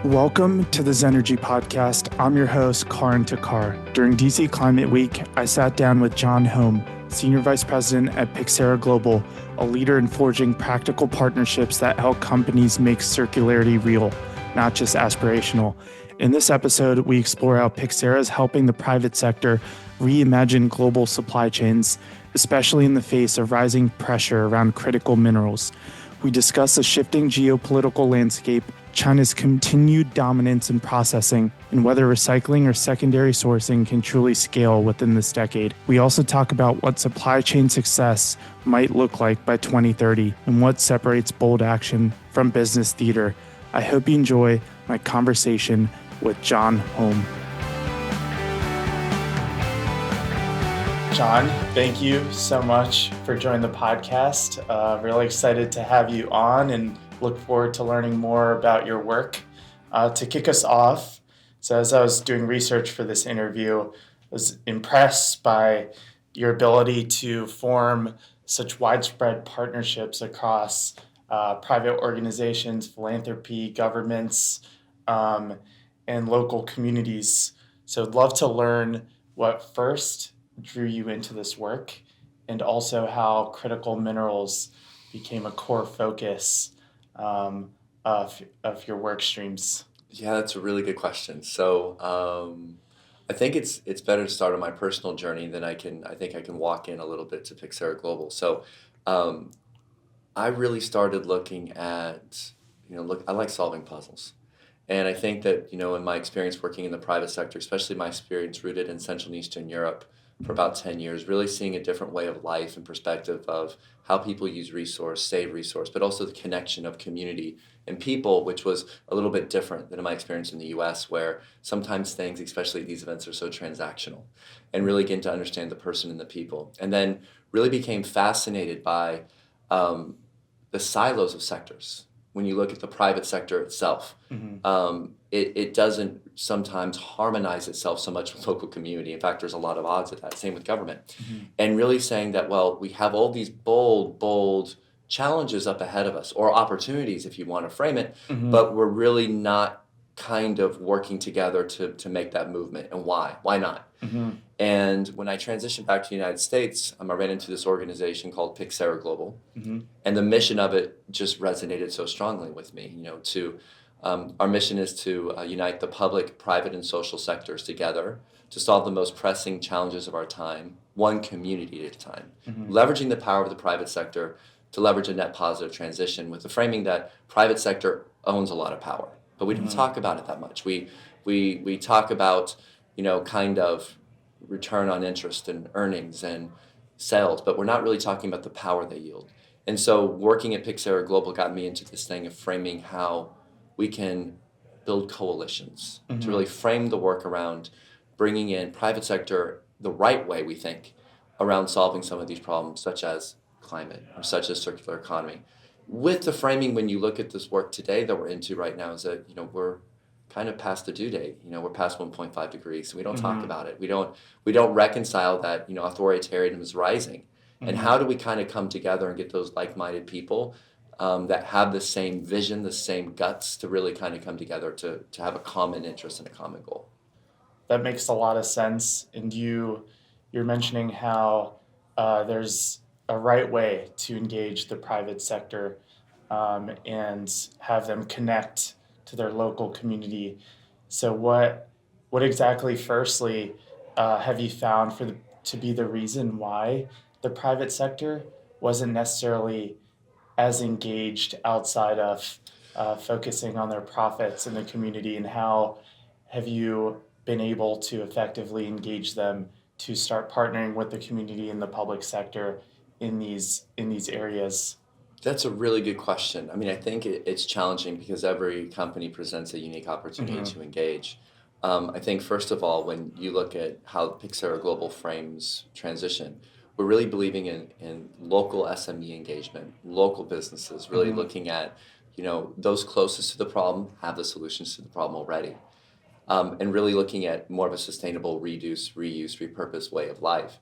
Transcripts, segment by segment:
Welcome to the Zenergy Podcast. I'm your host, Karan and John. During DC Climate Week, I sat down with John Holm, Senior Vice President at Pyxera Global, a leader in forging practical partnerships that help companies make circularity real, not just aspirational. In this episode, we explore how Pyxera is helping the private sector reimagine global supply chains, especially in the face of rising pressure around critical minerals. We discuss the shifting geopolitical landscape, China's continued dominance in processing, and whether recycling or secondary sourcing can truly scale within this decade. We also talk about what supply chain success might look like by 2030 and what separates bold action from business theater. I hope you enjoy my conversation with John Holm. John, thank you so much for joining the podcast. Really excited to have you on and look forward to learning more about your work. To kick us off, so as I was doing research for this interview, I was impressed by your ability to form such widespread partnerships across private organizations, philanthropy, governments, and local communities. So I'd love to learn what first drew you into this work and also how critical minerals became a core focus of your work streams. Yeah, that's a really good question. So I think it's better to start on my personal journey, then I think I can walk in a little bit to Pyxera Global. So I really started looking at, I like solving puzzles. And I think that, in my experience working in the private sector, especially my experience rooted in Central and Eastern Europe for about 10 years, really seeing a different way of life and perspective of how people use resource, save resource, but also the connection of community and people, which was a little bit different than in my experience in the US, where sometimes things, especially at these events, are so transactional, and really getting to understand the person and the people. And then really became fascinated by the silos of sectors. When you look at the private sector itself, it doesn't sometimes harmonize itself so much with local community. In fact, there's a lot of odds at that. Same with government. And really saying that, well, we have all these bold challenges up ahead of us, or opportunities if you want to frame it, but we're really not kind of working together to make that movement. And why? Why not? And when I transitioned back to the United States, I ran into this organization called Pyxera Global. And the mission of it just resonated so strongly with me. Our mission is to unite the public, private, and social sectors together to solve the most pressing challenges of our time, one community at a time. Leveraging the power of the private sector to leverage a net positive transition, with the framing that private sector owns a lot of power. But we don't talk about it that much. We talk about, kind of return on interest and earnings and sales, but we're not really talking about the power they yield. And so working at Pyxera Global got me into this thing of framing how we can build coalitions to really frame the work around bringing in private sector the right way, we think, around solving some of these problems, such as climate or such as circular economy. With the framing, when you look at this work today that we're into right now, is that, we're kind of past the due date. We're past 1.5 degrees, so we don't talk about it. We don't reconcile that, authoritarianism is rising. And how do we kind of come together and get those like-minded people that have the same vision, the same guts to really kind of come together to have a common interest and a common goal? That makes a lot of sense. And you're mentioning how there's a right way to engage the private sector and have them connect to their local community. So what exactly, firstly, have you found to be the reason why the private sector wasn't necessarily as engaged outside of focusing on their profits in the community, and how have you been able to effectively engage them to start partnering with the community and the public sector in these areas? That's a really good question. I think it's challenging because every company presents a unique opportunity to engage. I think, first of all, when you look at how Pyxera Global frames transition, we're really believing in local SME engagement, local businesses, really looking at, those closest to the problem have the solutions to the problem already. And really looking at more of a sustainable reduce, reuse, repurpose way of life.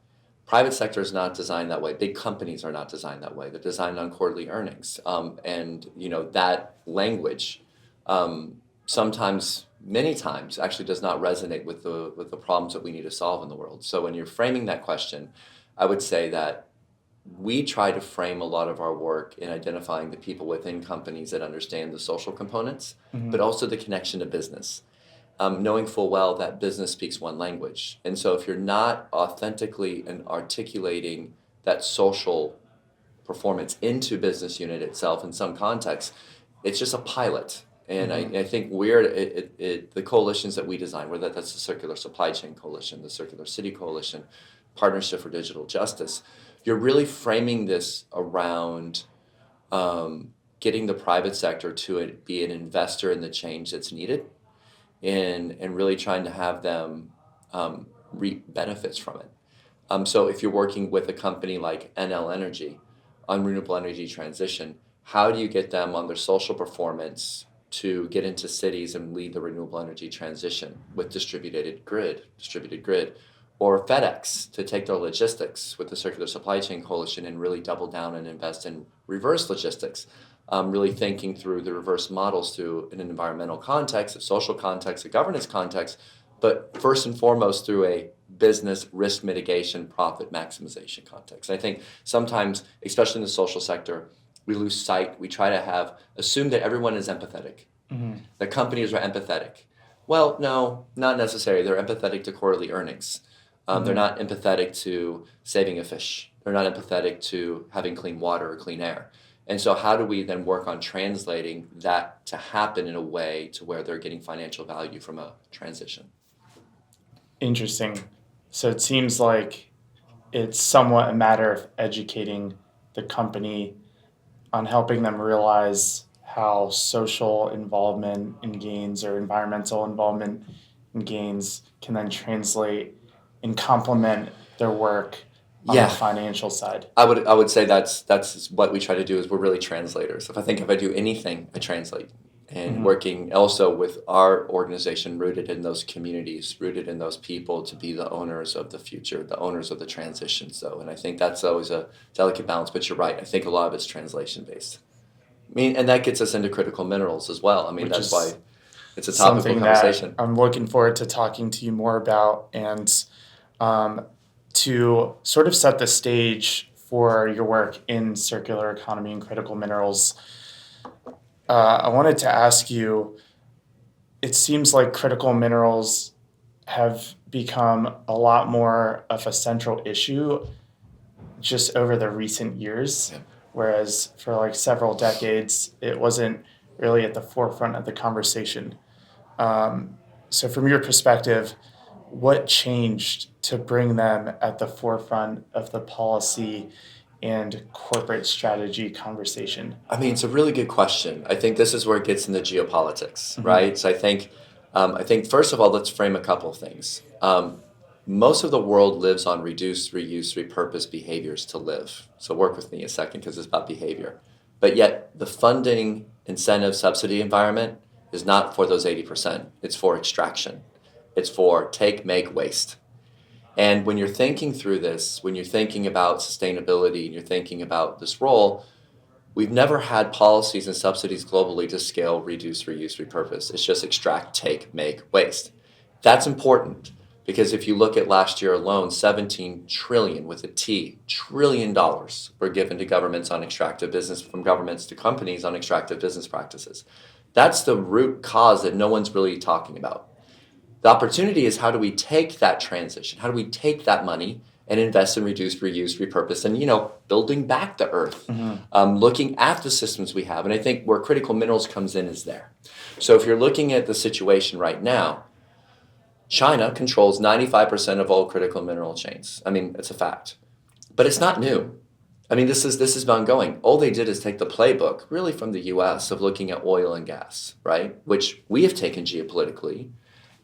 Private sector is not designed that way. Big companies are not designed that way. They're designed on quarterly earnings. And that language sometimes, many times, actually does not resonate with the problems that we need to solve in the world. So when you're framing that question, I would say that we try to frame a lot of our work in identifying the people within companies that understand the social components, but also the connection to business. Knowing full well that business speaks one language. And so if you're not authentically and articulating that social performance into business unit itself in some context, it's just a pilot. And I think the coalitions that we design, whether that's the Circular Supply Chain Coalition, the Circular City Coalition, Partnership for Digital Justice, you're really framing this around getting the private sector to be an investor in the change that's needed, and really trying to have them reap benefits from it. So if you're working with a company like NL Energy on renewable energy transition, how do you get them on their social performance to get into cities and lead the renewable energy transition with distributed grid, or FedEx to take their logistics with the Circular Supply Chain Coalition and really double down and invest in reverse logistics, really thinking through the reverse models through an environmental context, a social context, a governance context, but first and foremost through a business risk mitigation, profit maximization context. I think sometimes, especially in the social sector, we lose sight. We try to assume that everyone is empathetic, that companies are empathetic. Well, no, not necessarily. They're empathetic to quarterly earnings. They're not empathetic to saving a fish. They're not empathetic to having clean water or clean air. And so how do we then work on translating that to happen in a way to where they're getting financial value from a transition? Interesting. So it seems like it's somewhat a matter of educating the company on helping them realize how social involvement in gains or environmental involvement in gains can then translate and complement their work on the financial side. I would say that's what we try to do, is we're really translators. If I do anything, I translate. And working also with our organization rooted in those communities, rooted in those people to be the owners of the future, the owners of the transition. So, and I think that's always a delicate balance, but you're right. I think a lot of it's translation based. And that gets us into critical minerals as well. That's why it's a topical conversation. I'm looking forward to talking to you more about, and to sort of set the stage for your work in circular economy and critical minerals. I wanted to ask you, it seems like critical minerals have become a lot more of a central issue just over the recent years, whereas for several decades, it wasn't really at the forefront of the conversation. So from your perspective, what changed to bring them at the forefront of the policy and corporate strategy conversation? It's a really good question. I think this is where it gets into geopolitics, right? So I think first of all, let's frame a couple of things. Most of the world lives on reduce, reuse, repurpose behaviors to live. So work with me a second, because it's about behavior. But yet the funding, incentive, subsidy environment is not for those 80%. It's for extraction. It's for take, make, waste. And when you're thinking through this, when you're thinking about sustainability and you're thinking about this role, we've never had policies and subsidies globally to scale, reduce, reuse, repurpose. It's just extract, take, make, waste. That's important, because if you look at last year alone, 17 trillion with a T, trillion dollars were given to governments on extractive business, from governments to companies on extractive business practices. That's the root cause that no one's really talking about. The opportunity is, how do we take that transition? How do we take that money and invest in reduce, reuse, repurpose, and building back the earth, looking at the systems we have. And I think where critical minerals comes in is there. So if you're looking at the situation right now, China controls 95% of all critical mineral chains. It's a fact. But it's not new. This has been ongoing. All they did is take the playbook, really from the US, of looking at oil and gas, right? Which we have taken geopolitically.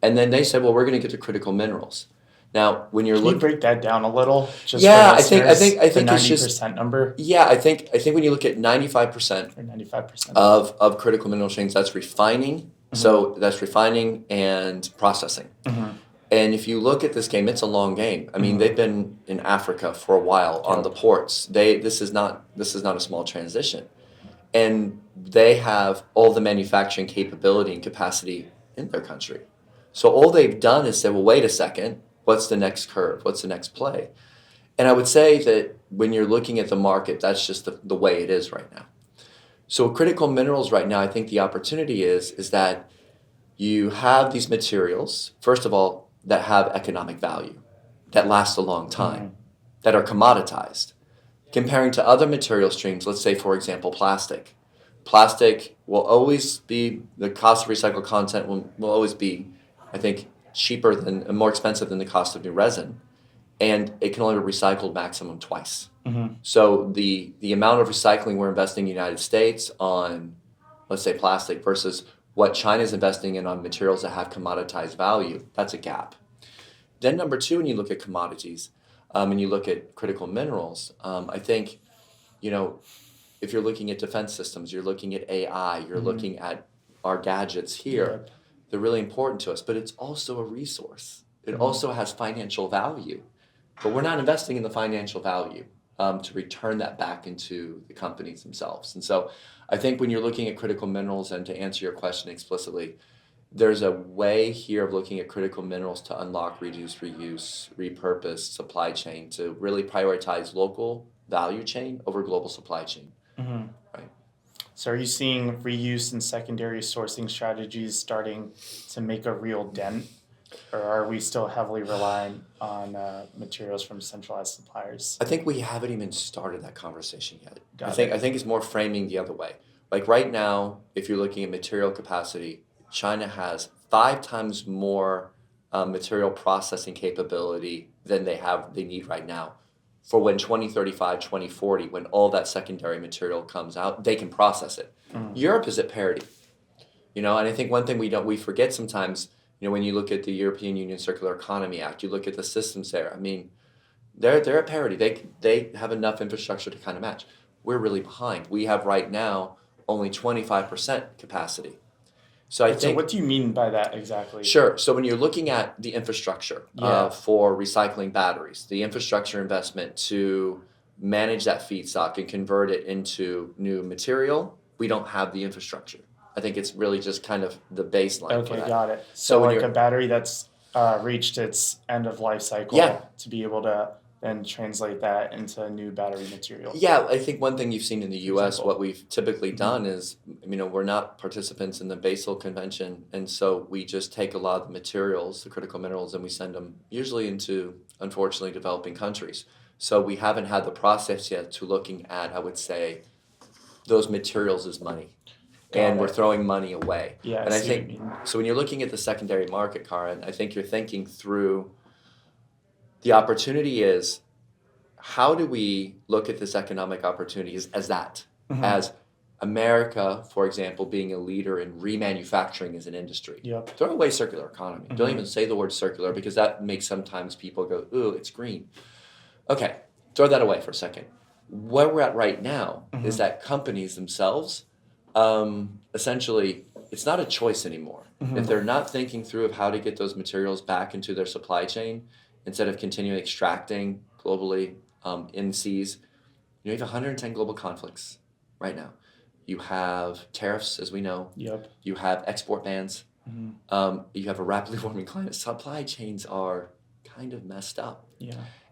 And then they said, well, we're going to get to critical minerals. Now, when you're Can you break that down a little? Just I think the 90% it's just number. Yeah, I think when you look at 95% of critical mineral chains, that's refining. So that's refining and processing. And if you look at this game, it's a long game. They've been in Africa for a while on the ports. This is not a small transition. And they have all the manufacturing capability and capacity in their country. So all they've done is say, well, wait a second, what's the next curve? What's the next play? And I would say that when you're looking at the market, that's just the way it is right now. So critical minerals right now, I think the opportunity is that you have these materials, first of all, that have economic value, that last a long time, that are commoditized. Comparing to other material streams, let's say, for example, plastic. Plastic will always be, the cost of recycled content will always be, I think, cheaper than, more expensive than the cost of new resin. And it can only be recycled maximum twice. So the amount of recycling we're investing in the United States on, let's say, plastic versus what China is investing in on materials that have commoditized value, that's a gap. Then number two, when you look at commodities and you look at critical minerals, I think, if you're looking at defense systems, you're looking at AI, you're looking at our gadgets here, they're really important to us, but it's also a resource. It also has financial value, but we're not investing in the financial value to return that back into the companies themselves. And so I think when you're looking at critical minerals, and to answer your question explicitly, there's a way here of looking at critical minerals to unlock, reduce, reuse, repurpose, supply chain, to really prioritize local value chain over global supply chain. Right. So are you seeing reuse and secondary sourcing strategies starting to make a real dent? Or are we still heavily relying on materials from centralized suppliers? I think we haven't even started that conversation yet. Got I think it's more framing the other way. Like right now, if you're looking at material capacity, China has 5 times more material processing capability than they need right now. For when 2035, 2040, when all that secondary material comes out, they can process it. Europe is at parity. And I think one thing we forget sometimes, when you look at the European Union Circular Economy Act, you look at the systems there. I mean, they're at parity. They have enough infrastructure to kind of match. We're really behind. We have right now only 25% capacity. So what do you mean by that exactly? Sure. So when you're looking at the infrastructure for recycling batteries, the infrastructure investment to manage that feedstock and convert it into new material, we don't have the infrastructure. I think it's really just kind of the baseline for that. Okay, got it. So like a battery that's reached its end of life cycle to be able to then translate that into new battery material. Yeah, I think one thing you've seen in the U.S., what we've typically done is, we're not participants in the Basel Convention, and so we just take a lot of the materials, the critical minerals, and we send them usually into, unfortunately, developing countries. So we haven't had the process yet to looking at, I would say, those materials as money. And we're throwing money away. Yeah, and I think, so when you're looking at the secondary market, Karan, I think you're thinking through the opportunity is, how do we look at this economic opportunity as that? As America, for example, being a leader in remanufacturing as an industry. Throw away circular economy. Don't even say the word circular, because that makes sometimes people go, ooh, it's green. Okay, throw that away for a second. Where we're at right now is that companies themselves, essentially, it's not a choice anymore. If they're not thinking through of how to get those materials back into their supply chain, instead of continuing extracting globally in seas, you have 110 global conflicts right now. You have tariffs, as we know. You have export bans. You have a rapidly warming climate. Supply chains are kind of messed up.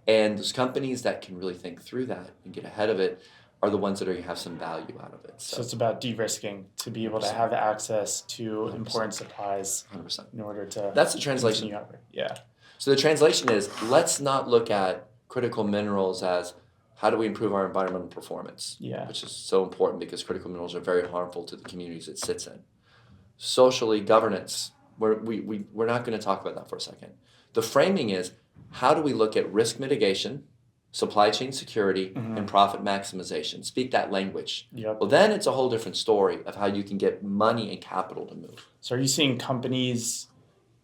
And those companies that can really think through that and get ahead of it are the ones that are going to have some value out of it. So it's about de-risking to be able to have access to 100%. Important supplies 100%. In order to... That's the translation. Yeah. So the translation is, let's not look at critical minerals as how do we improve our environmental performance, which is so important because critical minerals are very harmful to the communities it sits in. Socially, governance, we're not going to talk about that for a second. The framing is, how do we look at risk mitigation, supply chain security, and profit maximization? Speak that language. Well, then it's a whole different story of how you can get money and capital to move. So are you seeing companies,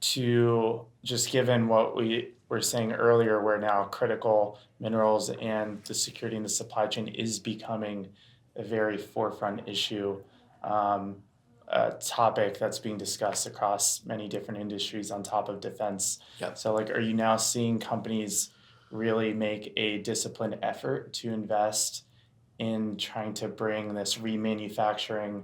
to just given what we were saying earlier, where now critical minerals and the security in the supply chain is becoming a very forefront issue, a topic that's being discussed across many different industries on top of defense. So are you now seeing companies really make a disciplined effort to invest in trying to bring this remanufacturing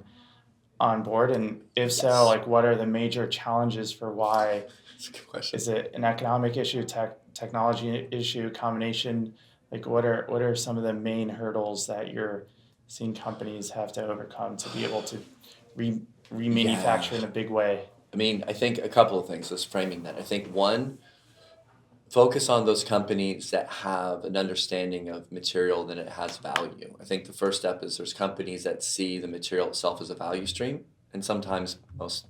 on board? And if so, Yes. like, what are the major challenges for why? That's a good question. Is it an economic issue, technology issue, combination? Like, what are some of the main hurdles that you're seeing companies have to overcome to be able to remanufacture in a big way? I mean, I think a couple of things, just framing that. I think one, focus on those companies that have an understanding of material that it has value. I think the first step is there's companies that see the material itself as a value stream, and sometimes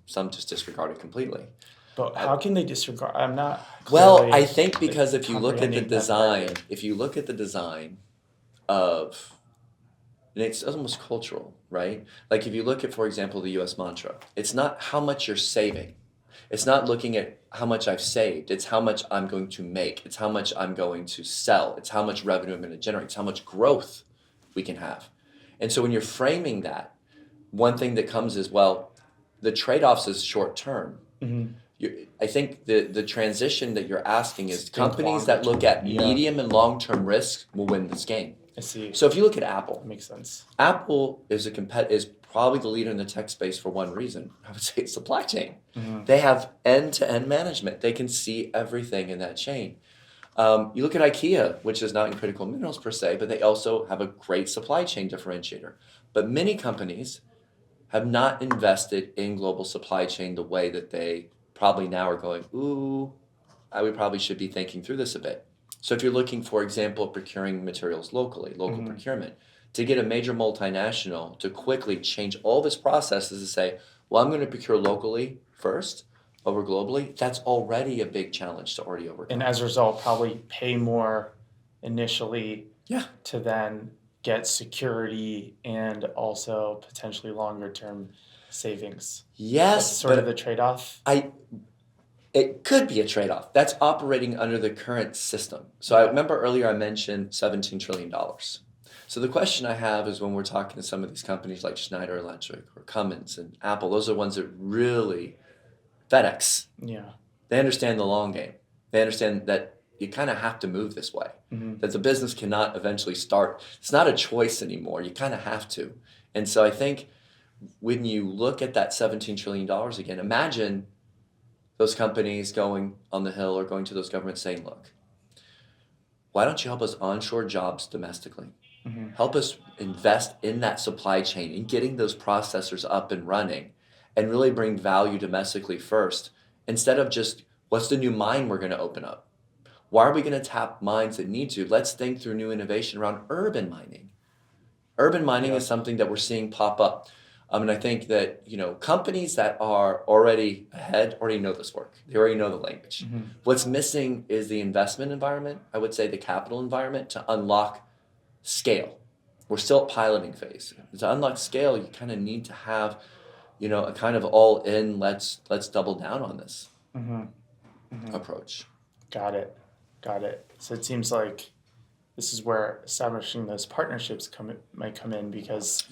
some just disregard it completely. But how can they disregard? I'm not Well, clearly I think because if you look at the comprehending that part of design, it. if you look at the design of, and it's almost cultural, right? Like if you look at, for example, the US mantra, it's not how much you're saving. It's not looking at how much I've saved. It's how much I'm going to make. It's how much I'm going to sell. It's how much revenue I'm going to generate. It's how much growth we can have. And so when you're framing that, one thing that comes is, well, the trade-offs is short term. I think the transition that you're asking is companies that look at medium and long-term risks will win this game. I see. So if you look at Apple, That makes sense. Apple is probably the leader in the tech space for one reason. I would say it's supply chain. They have end-to-end management. They can see everything in that chain. You look at IKEA, which is not in critical minerals per se, but they also have a great supply chain differentiator. But many companies have not invested in global supply chain the way that they probably now are going, ooh, we probably should be thinking through this a bit. So if you're looking, for example, procuring materials locally, local procurement, to get a major multinational to quickly change all of its processes to say, well, I'm going to procure locally first over globally, that's already a big challenge to already overcome. And as a result, probably pay more initially Yeah. to then get security and also potentially longer term savings. Yes, That's sort of the trade-off. It could be a trade-off. That's operating under the current system. So I remember earlier I mentioned $17 trillion. So the question I have is when we're talking to some of these companies like Schneider Electric or Cummins and Apple, those are the ones that really, FedEx, Yeah. they understand the long game. They understand that you kind of have to move this way, that the business cannot eventually start. It's not a choice anymore. You kind of have to. And so I think when you look at that $17 trillion again, imagine those companies going on the Hill or going to those governments saying, look, why don't you help us onshore jobs domestically? Help us invest in that supply chain and getting those processors up and running and really bring value domestically first instead of just what's the new mine we're going to open up? Why are we going to tap mines that need to? Let's think through new innovation around urban mining. Urban mining is something that we're seeing pop up. And I think that, companies that are already ahead already know this work. They already know the language. What's missing is the investment environment, I would say the capital environment to unlock scale. We're still at piloting phase. To unlock scale, you kind of need to have, a kind of all in, let's double down on this approach. Got it. So it seems like this is where establishing those partnerships might come in because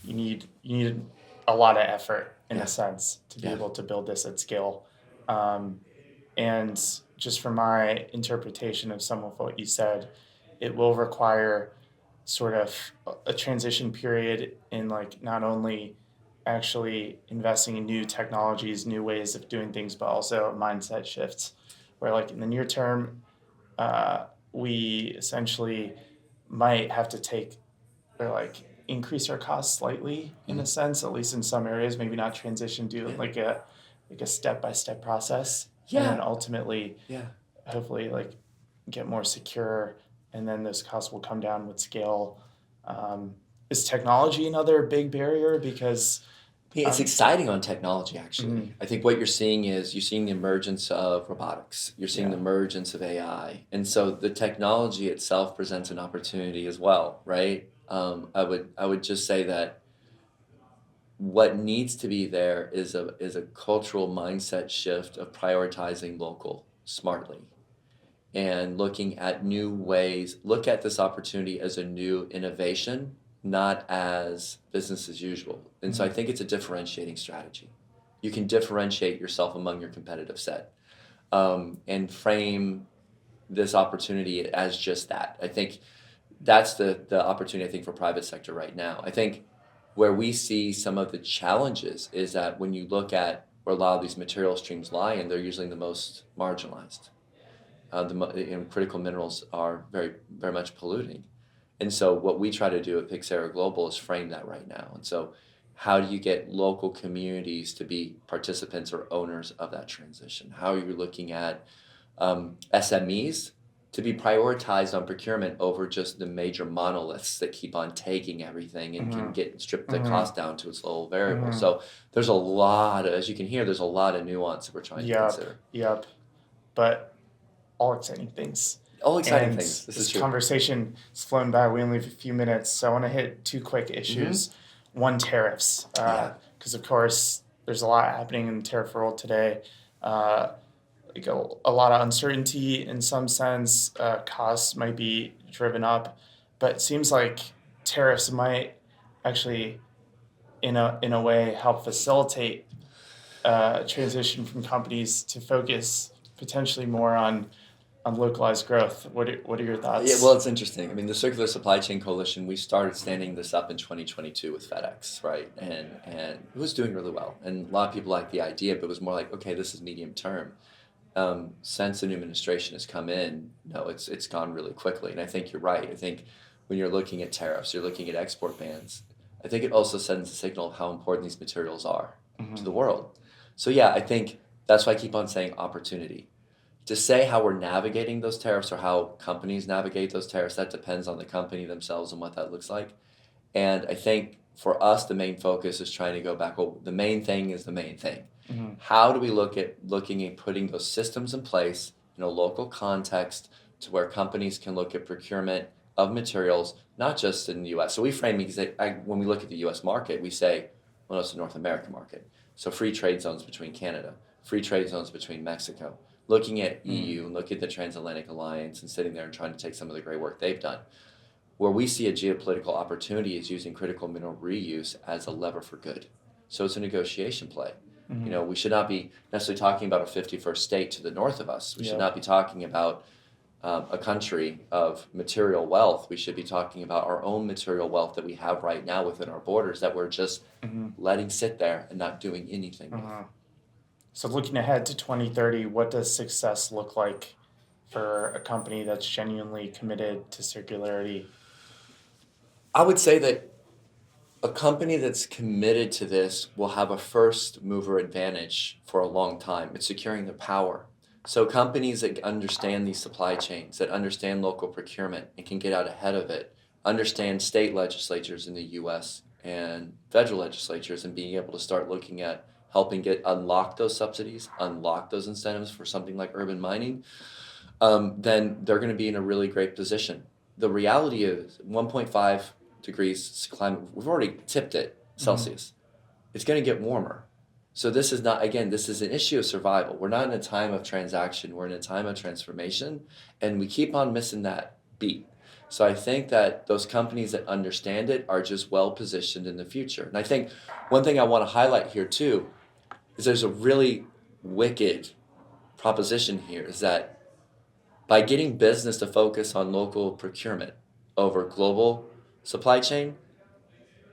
you need a lot of effort in a sense to be able to build this at scale. And just from my interpretation of some of what you said, it will require sort of a transition period in like not only actually investing in new technologies, new ways of doing things, but also mindset shifts where like in the near term, we essentially might have to take or like increase our costs slightly in a sense, at least in some areas, maybe not transition to like a step-by-step process. And then ultimately, hopefully like get more secure and then those costs will come down with scale. Is technology another big barrier? Because it's exciting on technology, actually. I think what you're seeing is the emergence of robotics. You're seeing the emergence of AI. And so the technology itself presents an opportunity as well, right? I would just say that what needs to be there is a cultural mindset shift of prioritizing local smartly and looking at new ways, look at this opportunity as a new innovation, not as business as usual. And so I think it's a differentiating strategy. You can differentiate yourself among your competitive set and frame this opportunity as just that. I think that's the opportunity, I think, for private sector right now. I think where we see some of the challenges is that when you look at where a lot of these material streams lie, and they're usually the most marginalized. Critical minerals are very, very much polluting. And so what we try to do at Pyxera Global is frame that right now. And so how do you get local communities to be participants or owners of that transition? How are you looking at SMEs to be prioritized on procurement over just the major monoliths that keep on taking everything and can get strip the cost down to its low variable? So there's a lot of, as you can hear, there's a lot of nuance that we're trying to consider. Yep. But all exciting things. All exciting things. This conversation has flown by. We only have a few minutes, so I want to hit two quick issues. One, tariffs, because of course there's a lot happening in the tariff world today. Like a lot of uncertainty in some sense. Costs might be driven up, but it seems like tariffs might actually, in a way, help facilitate transition from companies to focus potentially more on localized growth. What are your thoughts? Yeah, well, it's interesting. I mean, the Circular Supply Chain Coalition, we started standing this up in 2022 with FedEx, right? And it was doing really well. And a lot of people liked the idea, but it was more like, okay, this is medium term. Since the new administration has come in, no, it's gone really quickly. And I think you're right. I think when you're looking at tariffs, you're looking at export bans. I think it also sends a signal of how important these materials are to the world. So yeah, I think that's why I keep on saying opportunity. To say how we're navigating those tariffs or how companies navigate those tariffs, that depends on the company themselves and what that looks like. And I think for us, the main focus is trying to go back, well, the main thing is the main thing. How do we looking at putting those systems in place in a local context to where companies can look at procurement of materials, not just in the U.S. So we frame it, when we look at the U.S. market, we say, well, it's the North American market. So free trade zones between Canada, free trade zones between Mexico, looking at EU and look at the Transatlantic Alliance and sitting there and trying to take some of the great work they've done. Where we see a geopolitical opportunity is using critical mineral reuse as a lever for good. So it's a negotiation play. You know, we should not be necessarily talking about a 51st state to the north of us. We should not be talking about a country of material wealth. We should be talking about our own material wealth that we have right now within our borders that we're just letting sit there and not doing anything with. So looking ahead to 2030, what does success look like for a company that's genuinely committed to circularity? I would say that a company that's committed to this will have a first mover advantage for a long time. It's securing their power. So companies that understand these supply chains, that understand local procurement and can get out ahead of it, understand state legislatures in the U.S. and federal legislatures and being able to start looking at helping unlock those subsidies, unlock those incentives for something like urban mining, then they're going to be in a really great position. The reality is 1.5 degrees climate, we've already tipped it Celsius. It's going to get warmer. So this is an issue of survival. We're not in a time of transaction. We're in a time of transformation, and we keep on missing that beat. So I think that those companies that understand it are just well positioned in the future. And I think one thing I want to highlight here too is there's a really wicked proposition here is that by getting business to focus on local procurement over global supply chain,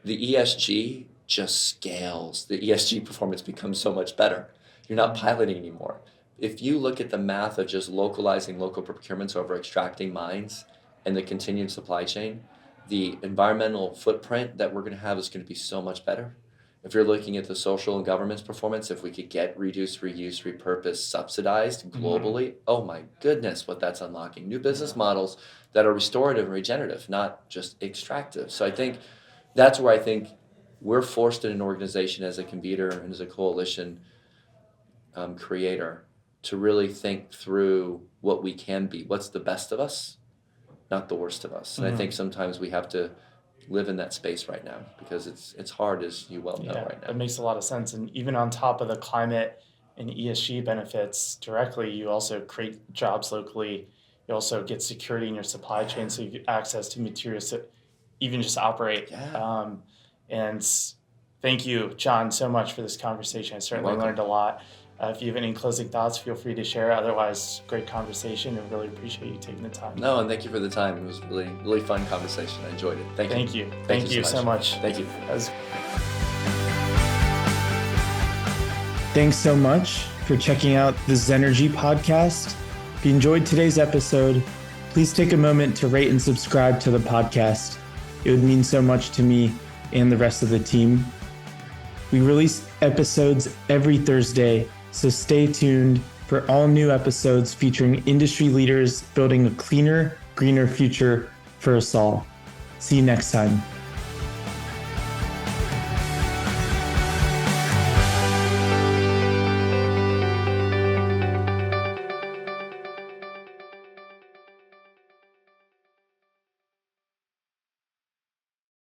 the ESG just scales. The ESG performance becomes so much better. You're not piloting anymore. If you look at the math of just localizing local procurements over extracting mines and the continued supply chain, the environmental footprint that we're going to have is going to be so much better. If you're looking at the social and governance performance, if we could get reduce, reuse, repurpose subsidized globally, oh my goodness, what that's unlocking. New business models that are restorative and regenerative, not just extractive. So I think that's where I think we're forced in an organization as a convener and as a coalition creator to really think through what we can be. What's the best of us, not the worst of us. And I think sometimes we have to live in that space right now because it's hard, as you well know right now. That makes a lot of sense. And even on top of the climate and ESG benefits directly, you also create jobs locally. You also get security in your supply chain, so you get access to materials that even just operate. And thank you, John, so much for this conversation. I certainly learned a lot. If you have any closing thoughts, feel free to share. Otherwise, great conversation and really appreciate you taking the time. No, and thank you for the time. It was really, really fun conversation. I enjoyed it. Thank you. Thank you so much. Thank you. Thanks so much for checking out the Zenergy Podcast. If you enjoyed today's episode, please take a moment to rate and subscribe to the podcast. It would mean so much to me and the rest of the team. We release episodes every Thursday, so stay tuned for all new episodes featuring industry leaders building a cleaner, greener future for us all. See you next time.